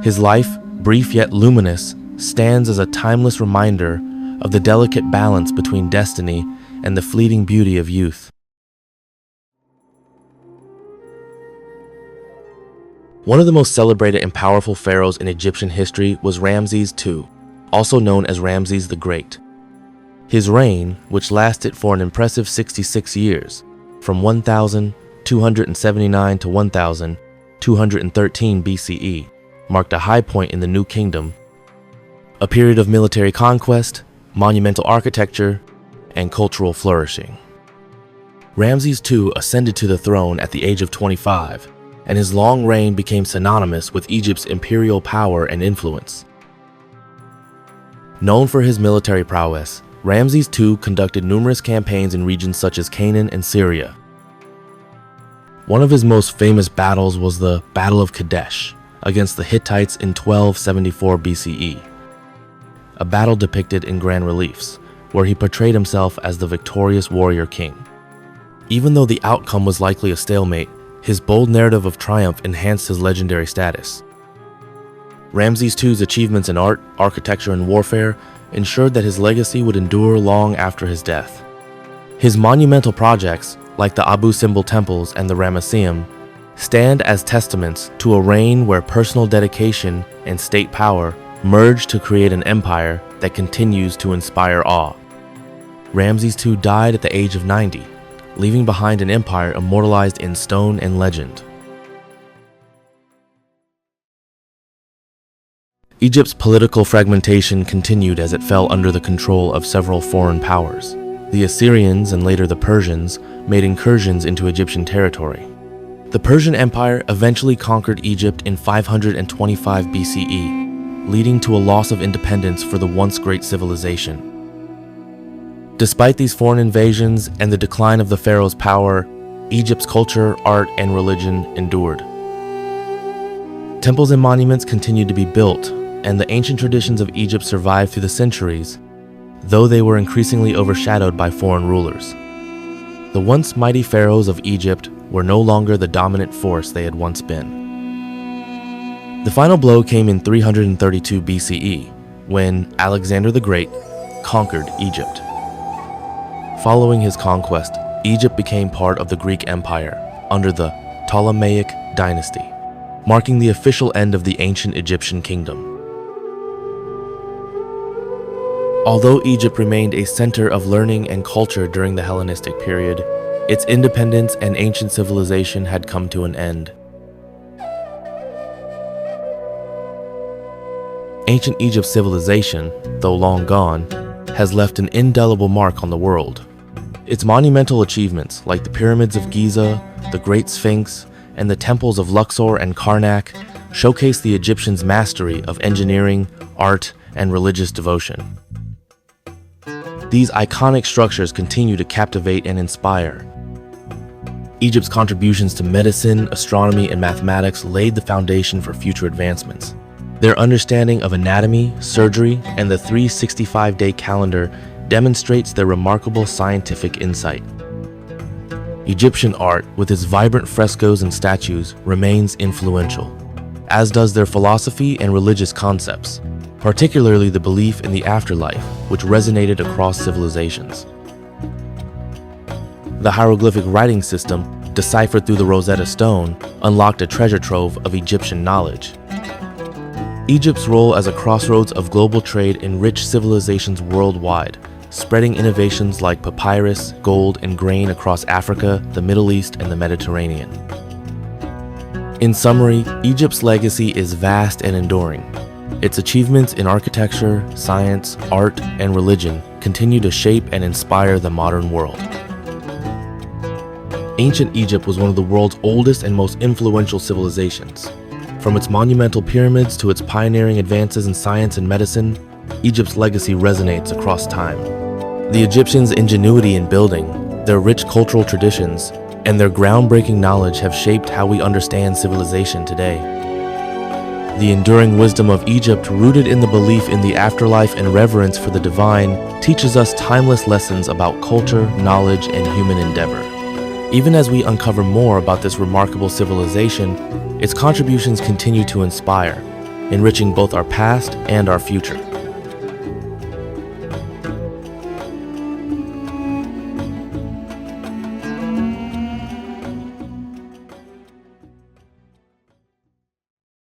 His life, brief yet luminous, stands as a timeless reminder of the delicate balance between destiny and the fleeting beauty of youth. One of the most celebrated and powerful pharaohs in Egyptian history was Ramses II, also known as Ramses the Great. His reign, which lasted for an impressive 66 years, from 1279 to 1213 BCE, marked a high point in the New Kingdom, a period of military conquest, monumental architecture, and cultural flourishing. Ramses II ascended to the throne at the age of 25, and his long reign became synonymous with Egypt's imperial power and influence. Known for his military prowess, Ramses II conducted numerous campaigns in regions such as Canaan and Syria. One of his most famous battles was the Battle of Kadesh against the Hittites in 1274 BCE, a battle depicted in grand reliefs, where he portrayed himself as the victorious warrior king. Even though the outcome was likely a stalemate, his bold narrative of triumph enhanced his legendary status. Ramses II's achievements in art, architecture, and warfare ensured that his legacy would endure long after his death. His monumental projects, like the Abu Simbel temples and the Ramesseum, stand as testaments to a reign where personal dedication and state power merged to create an empire that continues to inspire awe. Ramses II died at the age of 90, leaving behind an empire immortalized in stone and legend. Egypt's political fragmentation continued as it fell under the control of several foreign powers. The Assyrians and later the Persians made incursions into Egyptian territory. The Persian Empire eventually conquered Egypt in 525 BCE, leading to a loss of independence for the once great civilization. Despite these foreign invasions and the decline of the pharaoh's power, Egypt's culture, art, and religion endured. Temples and monuments continued to be built, and the ancient traditions of Egypt survived through the centuries, though they were increasingly overshadowed by foreign rulers. The once mighty pharaohs of Egypt were no longer the dominant force they had once been. The final blow came in 332 BCE, when Alexander the Great conquered Egypt. Following his conquest, Egypt became part of the Greek Empire under the Ptolemaic dynasty, marking the official end of the ancient Egyptian kingdom. Although Egypt remained a center of learning and culture during the Hellenistic period, its independence and ancient civilization had come to an end. Ancient Egypt's civilization, though long gone, has left an indelible mark on the world. Its monumental achievements, like the pyramids of Giza, the Great Sphinx, and the temples of Luxor and Karnak, showcase the Egyptians' mastery of engineering, art, and religious devotion. These iconic structures continue to captivate and inspire. Egypt's contributions to medicine, astronomy, and mathematics laid the foundation for future advancements. Their understanding of anatomy, surgery, and the 365-day calendar demonstrates their remarkable scientific insight. Egyptian art, with its vibrant frescoes and statues, remains influential, as does their philosophy and religious concepts, particularly the belief in the afterlife, which resonated across civilizations. The hieroglyphic writing system, deciphered through the Rosetta Stone, unlocked a treasure trove of Egyptian knowledge. Egypt's role as a crossroads of global trade enriched civilizations worldwide, spreading innovations like papyrus, gold, and grain across Africa, the Middle East, and the Mediterranean. In summary, Egypt's legacy is vast and enduring. Its achievements in architecture, science, art, and religion continue to shape and inspire the modern world. Ancient Egypt was one of the world's oldest and most influential civilizations. From its monumental pyramids to its pioneering advances in science and medicine, Egypt's legacy resonates across time. The Egyptians' ingenuity in building, their rich cultural traditions, and their groundbreaking knowledge have shaped how we understand civilization today. The enduring wisdom of Egypt, rooted in the belief in the afterlife and reverence for the divine, teaches us timeless lessons about culture, knowledge, and human endeavor. Even as we uncover more about this remarkable civilization, its contributions continue to inspire, enriching both our past and our future.